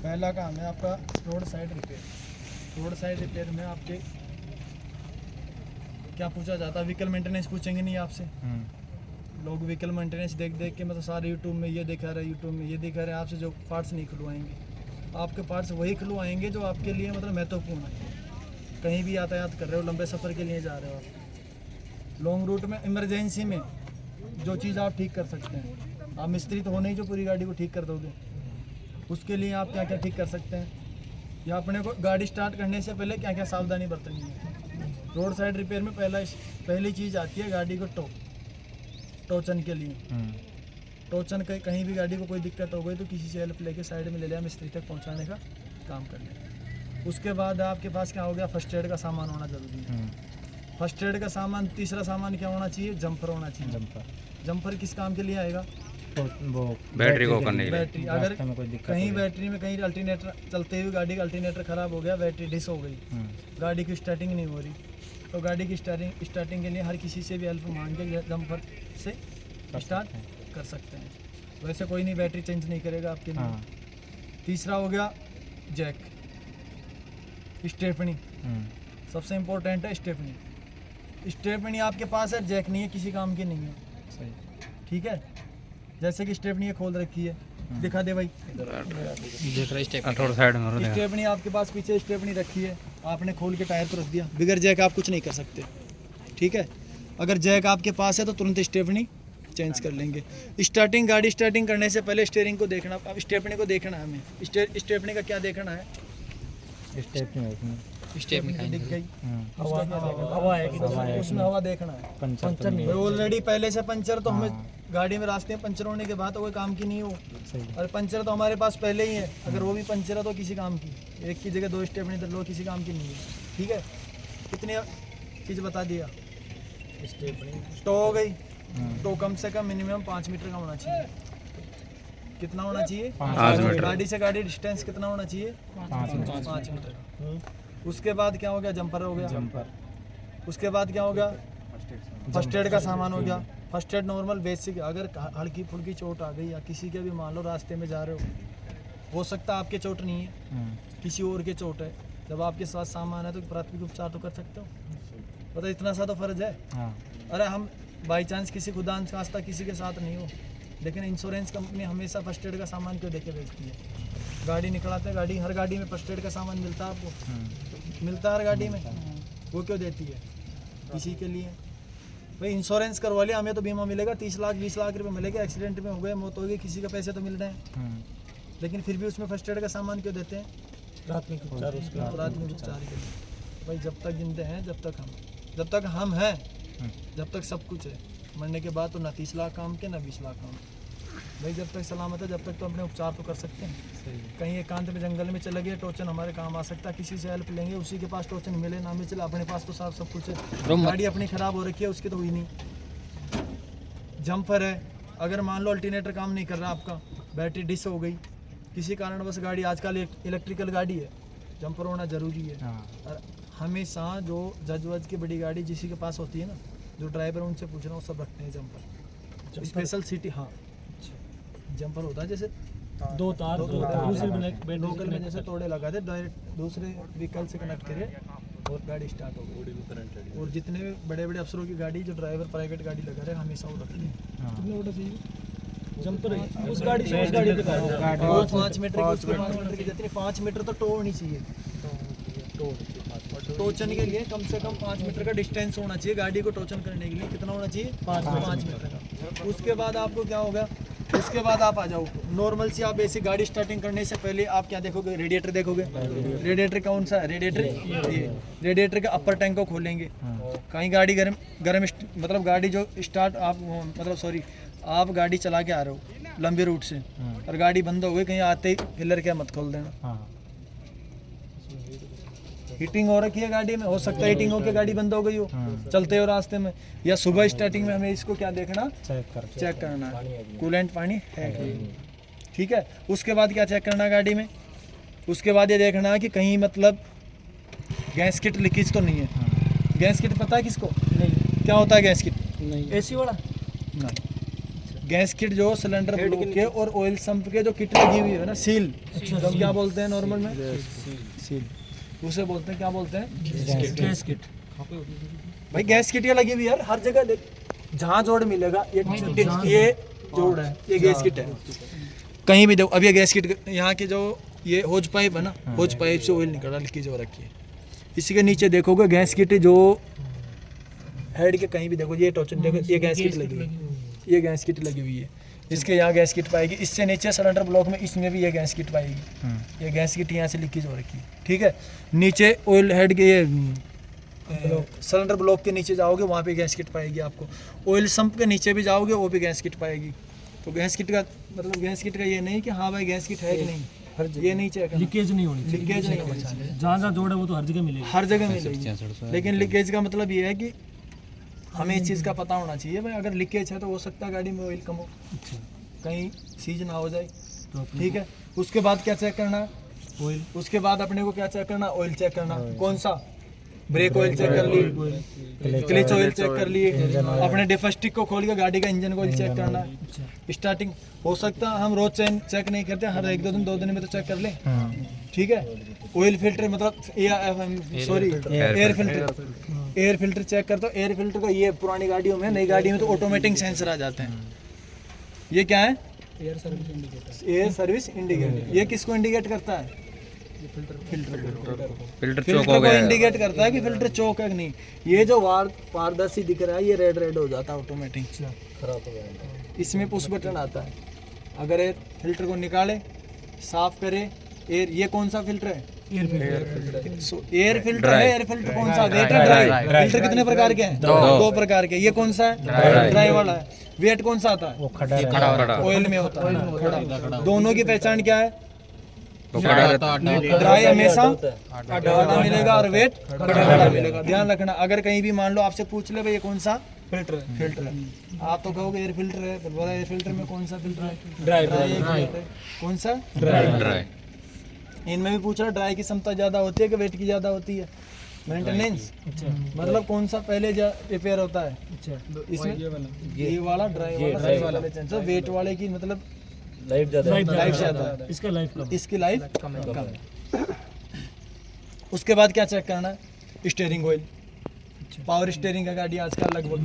पहला काम है आपका road side repair. Road side repair में आपके क्या पूछा जाता है, व्हीकल मेंटेनेंस पूछेंगे नहीं आपसे। लोग व्हीकल मेंटेनेंस देख देख के मतलब सारे यूट्यूब में ये दिखा रहे हैं, यूट्यूब में ये दिखा रहे हैं, आपसे जो पार्ट्स नहीं खुलवाएंगे। आपके पार्ट्स वही खुलवाएंगे जो आपके लिए मतलब महत्वपूर्ण है। कहीं भी यातायात कर रहे हो, लंबे सफ़र के लिए जा रहे हो आप, लॉन्ग रूट में, इमरजेंसी में जो चीज़ आप ठीक कर सकते हैं। आप मिस्त्री तो हो नहीं जो पूरी गाड़ी को ठीक कर दोगे, उसके लिए आप क्या क्या ठीक कर सकते हैं, या अपने को गाड़ी स्टार्ट करने से पहले क्या क्या सावधानी बरतनी है। रोड साइड रिपेयर में पहली चीज़ आती है गाड़ी को टोचन के लिए। टोचन कहीं भी गाड़ी को कोई दिक्कत हो गई तो किसी से हेल्प लेके साइड में ले लिया, मिस्त्री तक पहुंचाने का काम कर लिया। उसके बाद आपके पास क्या हो गया, फर्स्ट एड का सामान होना जरूरी है। फर्स्ट एड का सामान, तीसरा सामान क्या होना चाहिए, जंपर होना चाहिए। जंपर किस काम के लिए आएगा, वो बैटरी को करने के लिए। बैटरी अगर कहीं बैटरी में कहीं अल्टरनेटर चलते हुए गाड़ी का अल्टरनेटर खराब हो गया, बैटरी डिस हो गई, गाड़ी की स्टार्टिंग नहीं हो रही, तो गाड़ी की स्टार्टिंग के लिए हर किसी से भी हेल्प मांग के जंपर से स्टार्ट कर सकते हैं। वैसे कोई नहीं बैटरी चेंज नहीं करेगा आपके लिए। तीसरा हो गया जैक, स्टेपनी। सबसे इम्पोर्टेंट है स्टेपनी। स्टेपनी आपके पास है, जैक नहीं है, किसी काम की नहीं है। सही, ठीक है, जैसे कि स्टेपनी खोल रखी है, दिखा दे भाई, थोड़ा साइड में देखो। स्टेपनी आपके पास पीछे स्टेपनी रखी है, आपने खोल के टायर पर रख दिया, बिगर जैक आप कुछ नहीं कर सकते। ठीक है, अगर जैक आपके पास है तो तुरंत स्टेपनी चेंज कर लेंगे। स्टार्टिंग, गाड़ी स्टार्टिंग करने से पहले स्टीयरिंग को देखना, अब स्टेपनी को देखना है हमें। स्टेपनी का क्या देखना है, स्टेपनी दिख गई, हवा है कि उसमें हवा देखना है। पंचर नहीं ऑलरेडी पहले से पंचर तो हमें गाड़ी में रास्ते में पंचर होने के बाद तो कोई काम की नहीं हो, और पंचर तो हमारे पास पहले ही है। अगर वो भी पंचर है तो किसी काम की, एक की जगह दो स्टेपनी तो लो, किसी काम की नहीं है। ठीक है, कितनी चीज़ बता दिया, स्टेपनी तो हो गई। तो कम से कम मिनिमम 5 मीटर का होना चाहिए। कितना होना चाहिए, 5 मीटर। गाड़ी से गाड़ी डिस्टेंस कितना होना चाहिए, 5 मीटर। उसके बाद क्या हो गया, जंपर हो गया। उसके बाद क्या हो गया, फर्स्ट एड का सामान हो गया। फर्स्ट एड नॉर्मल बेसिक, अगर हल्की फुल्की चोट आ गई या किसी के भी मान लो रास्ते में जा रहे हो सकता है आपके चोट नहीं है, किसी और के चोट है, जब आपके साथ सामान है तो प्राथमिक उपचार तो कर सकते हो। पता इतना सा तो फर्ज है। अरे हम बाई चांस किसी खुदा न खास्ता किसी के साथ नहीं हो, लेकिन इंश्योरेंस कंपनी हमेशा फर्स्ट एड का सामान क्यों देके भेजती है। गाड़ी निकलाते हैं, गाड़ी हर गाड़ी में फर्स्ट एड का सामान मिलता है आपको, मिलता है हर गाड़ी में, वो क्यों देती है, किसी के लिए। भाई इंश्योरेंस करवा लिया, हमें तो बीमा मिलेगा, 30 लाख 20 लाख रुपए मिलेगा, एक्सीडेंट में हो गए, मौत हो गई, किसी के पैसे तो मिल रहे हैं, लेकिन फिर भी उसमें फर्स्ट एड का सामान क्यों देते हैं, प्राथमिक उपचार के लिए। भाई जब तक जिंदे हैं, जब तक हम हैं, जब तक सब कुछ है। मरने के बाद तो ना 30 लाख काम के, ना 20 लाख काम। भाई जब तक सलामत है, जब तक तो अपने उपचार तो कर सकते हैं। कहीं एकांत में जंगल में चले गए, टोचन हमारे काम आ सकता है, किसी से हेल्प लेंगे, उसी के पास टोचन मिले ना मिले, अपने पास तो सब कुछ है। गाड़ी अपनी खराब हो रखी है, उसकी तो हुई नहीं। जंपर है, अगर मान लो अल्टरनेटर काम नहीं कर रहा आपका, बैटरी डिस हो गई, किसी कारण बस गाड़ी, आजकल इलेक्ट्रिकल गाड़ी है, जंपर होना जरूरी है। और हमेशा जो जज की बड़ी गाड़ी जिसी के पास होती है ना, जो ड्राइवर उनसे पूछ रहा हूँ, सब रखते हैं जंपर। स्पेशल सिटी, हाँ जंपर होता है जैसे दो तार दूसरे लोकल में जैसे तोड़े लगा दे, डायरेक्ट दूसरे व्हीकल से कनेक्ट करे और गाड़ी स्टार्ट हो गई। और जितने भी बड़े बड़े अफसरों की गाड़ी, जो ड्राइवर प्राइवेट गाड़ी लगा रहे, हमेशा वो रखते हैं। कितने बड़ा चाहिए जंपर, उस गाड़ी से उस गाड़ी पे 5 मीटर की जितनी 5 मीटर तो टो होनी चाहिए। टोचन के लिए कम से कम 5 मीटर का डिस्टेंस होना चाहिए, गाड़ी को टोचन करने के लिए कितना होना चाहिए, 5 मीटर का। उसके बाद आपको क्या होगा, उसके बाद आप आ जाओ नॉर्मल सी, आप बेसिक गाड़ी स्टार्टिंग करने से पहले आप क्या देखोगे, रेडिएटर देखोगे। रेडिएटर कौन सा है, रेडिएटर का अपर टैंक को खोलेंगे। कहीं गाड़ी गर्म मतलब गाड़ी जो स्टार्ट आप मतलब सॉरी आप गाड़ी चला के आ रहे हो लंबे रूट से, और गाड़ी बंद हो गई, कहीं आते ही हिलर क्या मत खोल देना। हीटिंग हो रखी है गाड़ी में, हो सकता है हीटिंग होकर गाड़ी बंद हो गई हो चलते हो रास्ते में, या सुबह स्टार्टिंग में हमें इसको क्या देखना, चेक करना है कूलेंट पानी है कि। ठीक है, उसके बाद क्या चेक करना है गाड़ी में, उसके बाद ये देखना है कि कहीं मतलब गैस किट लीकेज तो नहीं है। गैस किट पता है किसको, नहीं क्या होता है गैस किट, नहीं एसी वाला नहीं, गैस किट जो सिलेंडर ब्लॉक के और ऑयल संप के जो किट लगी हुई है ना, सील, तो हम क्या बोलते हैं नॉर्मल में? सील, उसे बोलते हैं, क्या बोलते हैं? Gas kit. भाई गैस किट ये लगी हुई है यार हर जगह, जहाँ जोड़ मिलेगा ये जोड़ है, ये गैस किट है। कहीं भी देखो, अब ये गैस किट, यहाँ के जो ये होज पाइप है ना, होज पाइप से ऑयल निकल रहा, लीकेज हो रखी है। इसी के नीचे देखोगे गैस किट जो हेड के कहीं भी देखो, ये टॉर्चन देखो, ये गैस किट लगी हुई है, ये गैस किट लगी हुई है। इसके यहाँ गैस किट पाएगी, इससे नीचे सिलेंडर ब्लॉक में इसमें भी ये गैस किट पाएगी। ये गैस किट यहाँ से लीकेज हो रखी है, ठीक है। नीचे ऑयल हेड के ये सिलेंडर ब्लॉक के नीचे जाओगे, वहाँ पे गैस किट पाएगी आपको। ऑयल संप के नीचे भी जाओगे, वो भी गैस किट पाएगी। तो गैस किट का मतलब, गैस किट का ये नहीं कि हाँ भाई गैस किट है कि नहीं, ये नहीं चेक, लीकेज नहीं होनी चाहिए, लीकेज नहीं होना चाहिए। जहाँ जहाँ जोड़ है वो तो हर जगह मिलेगी, हर जगह मिलेगी, लेकिन लीकेज का मतलब ये है कि हमें इस चीज़ का पता होना चाहिए भाई, अगर लीकेज है तो हो सकता है गाड़ी में ऑयल कम हो, कहीं सीज ना हो जाए, ठीक है। उसके बाद क्या चेक करना है? ऑयल। उसके बाद अपने को क्या चेक करना? ऑयल चेक करना। कौन सा? ब्रेक ऑयल चेक कर लिए, क्लच ऑयल चेक कर लिए, अपने डिफस्टिक को खोल के गाड़ी का इंजन ऑयल चेक करना है। स्टार्टिंग हो सकता है हम रोज चेक नहीं करते, हर एक दो दिन में तो चेक कर लें, ठीक है। ऑयल फिल्टर मतलब सॉरी एयर फिल्टर चेक करते हो। एयर फिल्टर का ये पुरानी गाड़ियों में, नई गाड़ी में तो ऑटोमेटिक सेंसर आ जाते हैं। ये क्या है? Air service indicator. ये किसको इंडिकेट करता है? फिल्टर चौक फिल्टर हो को गया, इंडिकेट करता है कि फिल्टर चौक है कि नहीं। ये जो पारदर्शी दिख रहा है, ये रेड हो जाता है ऑटोमेटिक, खराब हो जाएगा। इसमें पुश बटन आता है, अगर ये फिल्टर को निकाले, साफ करे एयर। ये कौन सा फिल्टर है? एयर फिल्टर है। एयर फिल्टर कौन सा? वेट है, ड्राई। फिल्टर कितने प्रकार के हैं? दो प्रकार के। ये कौन सा है? ड्राई वाला है। वेट कौन सा आता है? खड़ा ऑयल में होता है, खड़ा। दोनों की पहचान क्या है? खड़ा ड्राई हमेशा आधा मिलेगा और वेट खड़ा मिलेगा। ध्यान रखना, अगर कहीं भी मान लो आपसे पूछ ले भाई ये कौन सा फिल्टर है, आप तो कहोगे एयर फिल्टर है, तो बोला एयर फिल्टर में कौन सा फिल्टर है? ड्राई। कौन सा? ड्राई। इनमें भी पूछ रहा ड्राई की क्षमता ज्यादा होती है कि वेट की ज्यादा होती है? मेंटेनेंस, मतलब कौन सा पहले रिपेयर होता है? इसमें ये वाला ड्राई वाला। वेट वाले की मतलब लाइफ ज्यादा है, इसका लाइफ कम, इसकी लाइफ कम है। उसके बाद क्या चेक करना है? Steering oil. पावर स्टीयरिंग है गाड़ी आजकल लगभग,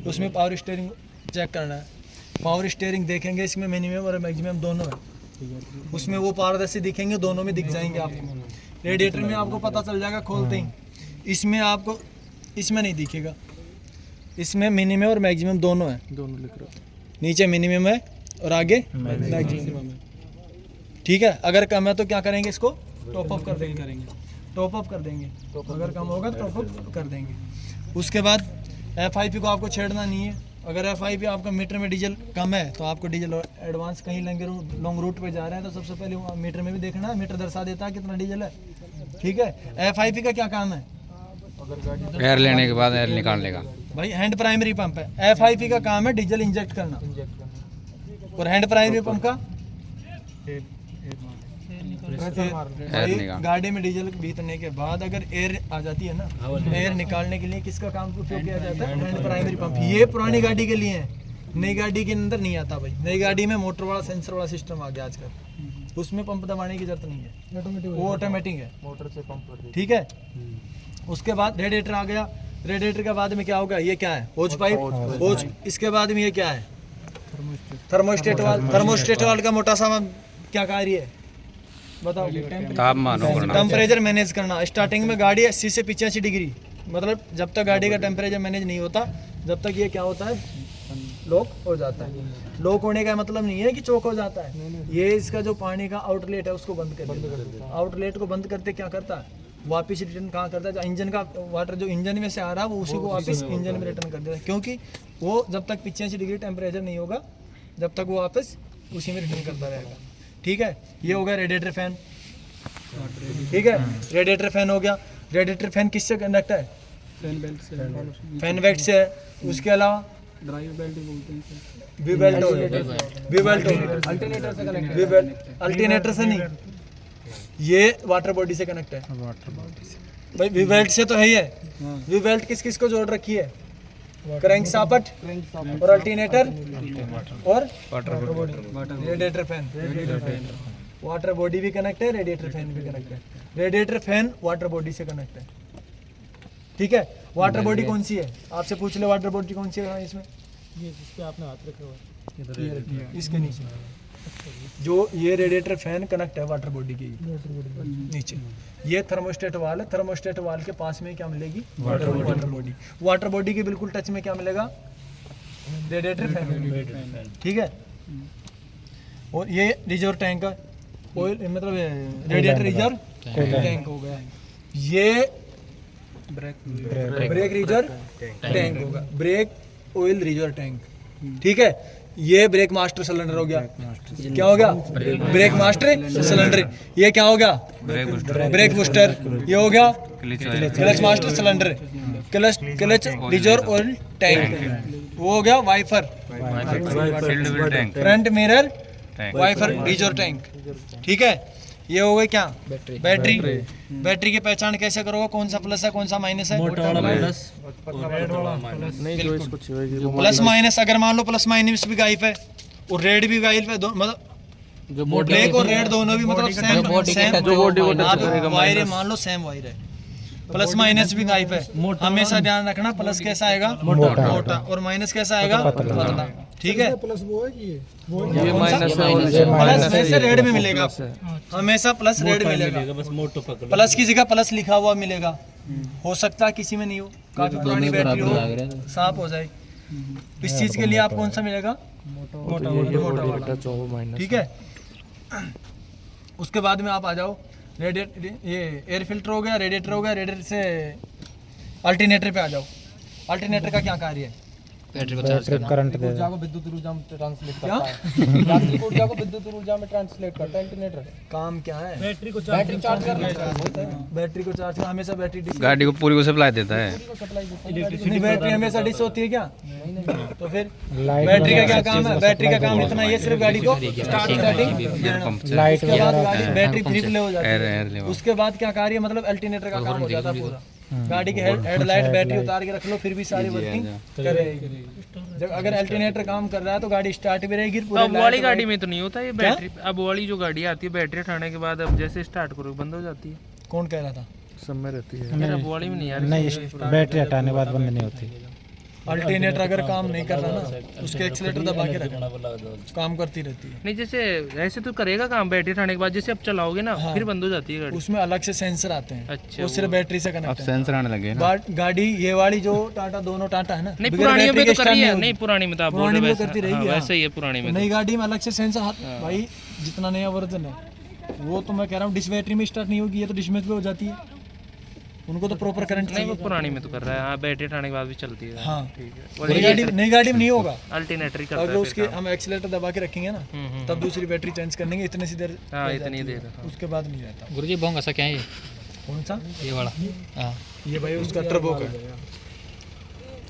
तो उसमें पावर स्टीयरिंग चेक करना है। पावर स्टीयरिंग देखेंगे, इसमें मिनिमम और मैक्सिमम दोनों है। उसमें वो पारदर्शी दिखेंगे, दोनों में दिख जाएंगे आपको। रेडिएटर में आपको पता चल जाएगा खोलते ही। इसमें आपको, इसमें नहीं दिखेगा। इसमें मिनिमम और मैक्सिमम दोनों है, दोनों लिख रहा हूं। नीचे मिनिमम है और आगे मैक्सिमम है, ठीक है। अगर कम है तो क्या करेंगे? इसको टॉप अप कर देंगे, टॉप अप कर देंगे। अगर कम होगा तो टॉप अप कर देंगे। उसके बाद FIP को आपको छेड़ना नहीं है। अगर FIP आपका मीटर में डीजल कम है तो आपको डीजल एडवांस, कहीं लॉन्ग रूट पे जा रहे हैं तो सबसे पहले मीटर में भी देखना है, मीटर दर्शा देता है कितना डीजल है, ठीक है। FIP का क्या काम है? एयर लेने के बाद एयर निकालने का। भाई हैंड प्राइमरी पंप है, FIP का काम है डीजल इंजेक्ट करना, और हैंड प्राइमरी पंप का गाड़ी में डीजल भीतरने के बाद अगर एयर आ जाती है ना, एयर निकालने के लिए किसका काम उपयोग किया जाता है? Hand primary pump. ये पुरानी गाड़ी के लिए है, नई गाड़ी के अंदर नहीं आता भाई। नई गाड़ी में मोटर वाला सेंसर वाला सिस्टम आ गया आजकल, उसमें पंप दबाने की जरूरत नहीं है, वो ऑटोमेटिक है, मोटर से पंप, ठीक है। उसके बाद रेडिएटर आ गया। रेडिएटर के बाद में क्या होगा? ये क्या है? होज पाइप, होज। इसके बाद में ये क्या है? थर्मोस्टेट वाल। थर्मोस्टेट वाल का मोटा सा क्या कार्य है बताओ? तापमान टेम्परेचर मैनेज करना। स्टार्टिंग में गाड़ी 80 से 85 डिग्री, मतलब जब तक गाड़ी का टेम्परेचर मैनेज नहीं होता जब तक ये क्या होता है? लॉक हो जाता है। लॉक होने का मतलब नहीं है कि चौक हो जाता है, ये इसका जो पानी का आउटलेट है उसको बंद कर देता है। आउटलेट को बंद करते क्या करता है? वापस रिटर्न कहाँ करता है? इंजन का वाटर जो इंजन में से आ रहा है वो उसी को वापस इंजन में रिटर्न कर देता है, क्योंकि वो जब तक 85 डिग्री टेम्परेचर नहीं होगा जब तक वो वापस उसी में रिटर्न करता रहेगा, ठीक है। ये हो गया रेडिएटर फैन, ठीक है। रेडिएटर फैन हो गया। रेडिएटर फैन किससे कनेक्ट है? फैन बेल्ट से, फैन बेल्ट से है। उसके अलावा ड्राइव बेल्ट बोलते हैं, वी बेल्ट हो गया, वी बेल्ट हो गया, अल्टरनेटर से कनेक्ट, वी बेल्ट अल्टरनेटर से नहीं, ये वाटर बॉडी से कनेक्ट है। वाटर बॉडी से भाई, वी बेल्ट से तो है ही है। वी बेल्ट किस किस को जोड़ रखी है? क्रैंक सापट और अल्टरनेटर और रेडिएटर फैन। वाटर बॉडी भी कनेक्ट है, रेडिएटर फैन भी कनेक्ट है। रेडिएटर फैन वाटर बॉडी से कनेक्ट है, ठीक है। वाटर बॉडी कौन सी है, आपसे पूछ ले, वाटर बॉडी कौन सी है इसमें? ये जिस पे आपने हाथ रखा हुआ है। इसके नीचे जो ये रेडिएटर फैन कनेक्ट है वाटर बॉडी के नीचे। ये थर्मोस्टेट वाल है, थर्मोस्टेट वाल के पास में क्या मिलेगी? Water body. वाटर बॉडी के बिल्कुल टच में क्या मिलेगा? रेडिएटर फैन, ठीक है। और ये रिजर्व टैंक का ऑयल, मतलब रेडिएटर रिजर्व टैंक हो गया। ये ब्रेक रिजर्व टैंक होगा, ब्रेक ऑयल रिजर्व टैंक, ठीक है। ये ब्रेक मास्टर सिलेंडर हो गया। क्या हो गया? Brake master cylinder. ये क्या हो गया? Brake booster. ये हो गया clutch master cylinder. Clutch reserve oil tank, वो हो गया wiper, front mirror wiper reserve tank, ठीक है। ये हो गए क्या? बैटरी। बैटरी की पहचान कैसे करोगे? कौन सा प्लस है कौन सा माइनस है? प्लस माइनस, अगर मान लो प्लस माइनस भी गायब है और रेड भी गायब है, मतलब ब्लैक और रेड दोनों भी मतलब सेम वायर है, मान लो सेम वायर है, प्लस माइनस भी गायब है। हमेशा ध्यान रखना, प्लस कैसा आएगा? मोटा, और माइनस कैसा आएगा? पतला, ठीक है। प्लस वो है कि ये माइनस प्लस वैसे रेड में मिलेगा, हमेशा प्लस रेड मिलेगा, बस मोटो पकड़। प्लस की जगह प्लस लिखा हुआ मिलेगा। हो सकता है किसी में नहीं हो, काफी पुरानी बैटरी हो, साफ हो जाए। इस चीज के लिए आप कौन सा मिलेगा? मोटा वाला, ठीक है। उसके बाद में आप आ जाओ, रेडिएटर, ये एयर फिल्टर हो गया, रेडिएटर हो गया। रेडिएटर से अल्टरनेटर पे आ जाओ। अल्टरनेटर का क्या कार्य है? बैटरी को चार्ज करना, करंट दे ऊर्जा को विद्युत ऊर्जा में ट्रांसलेट क्या? करता है। यांत्रिक ऊर्जा को विद्युत ऊर्जा में ट्रांसलेट करता है अल्टरनेटर। काम क्या है? बैटरी को बैटरी चार्ज करना, बैटरी को चार्ज करना। हमेशा बैटरी डिस, गाड़ी को पूरी को सप्लाई देता है। नहीं बैटरी हमेशा डिस होती है क्या? तो फिर बैटरी का क्या काम है? बैटरी का काम इतना, ये सिर्फ गाड़ी को स्टार्टिंग, लाइट उसके बाद वगैरह गाड़ी बैटरी ट्रिपल हो जाती एयर है। Air level. उसके बाद क्या कार्य, मतलब अल्टरनेटर का काम हो जाता है पूरा। गाड़ी की हेडलाइट बैटरी उतार के रख लो, फिर भी सारी वर्किंग करेगी। जब अगर अल्टरनेटर काम कर रहा है तो गाड़ी स्टार्ट भी रहेगी पूरे। अब वाली गाड़ी में तो नहीं होता ये बैटरी। अब वाली जो गाड़ी आती है बैटरी उठाने के बाद अब जैसे स्टार्ट करो बंद हो जाती है। कौन कह रहा था? यार अब वाली में नहीं यार। नहीं, बैटरी हटाने के बाद बंद नहीं होती। अल्टरनेटर अगर काम नहीं कर रहा ना, उसके एक्सीलेटर दबा के रखना, काम करती रहती है। नहीं जैसे ऐसे तो करेगा काम बैटरी उठाने के बाद, जैसे अब चलाओगे ना फिर बंद हो जाती है गाड़ी। उसमें अलग से सेंसर आते हैं, अच्छा, वो सिर्फ बैटरी से अब कनेक्ट है। सेंसर आने लगे ना। गाड़ी ये वाली जो टाटा, दोनों टाटा है ना, नहीं बगैर पुरानी बैटरी में के तो start करी है। होगी। नहीं पुरानी में तो आप बोल पुरानी रहे में हो करती वैसे। रहेगी, हाँ, हाँ। वैसे ही है पुरानी में तो। नई गाड़ी में अलग से सेंसर भाई, जितना नया वर्जन है वो तो मैं कह रहा हूँ डिस बैटरी में स्टार्ट नहीं होगी, ये तो डिस में हो जाती है। उनको तो प्रॉपर करंट नहीं वो चाहिए। पुरानी में तो कर रहा है। हाँ बैटरी उठाने के बाद भी चलती है। हाँ, ठीक है। और नई गाड़ी में नहीं होगा। अल्टरनेटर ही करता अगर है उसके फिर काम। हम एक्सीलेटर दबा के रखेंगे ना, तब दूसरी बैटरी चेंज करने इतने सी देर, हाँ इतनी देर। हाँ। उसके बाद नहीं रहता। गुरुजी बोंग ऐसा क्या है ये? कौन सा? ये वाला। हाँ ये भाई उसका टर्बो का,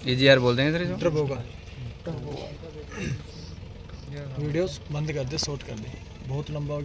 EGR बोल देंगे तेरे टर्बो का। वीडियोस बंद कर दे, शॉर्ट कर दे, बहुत लंबा हो गया।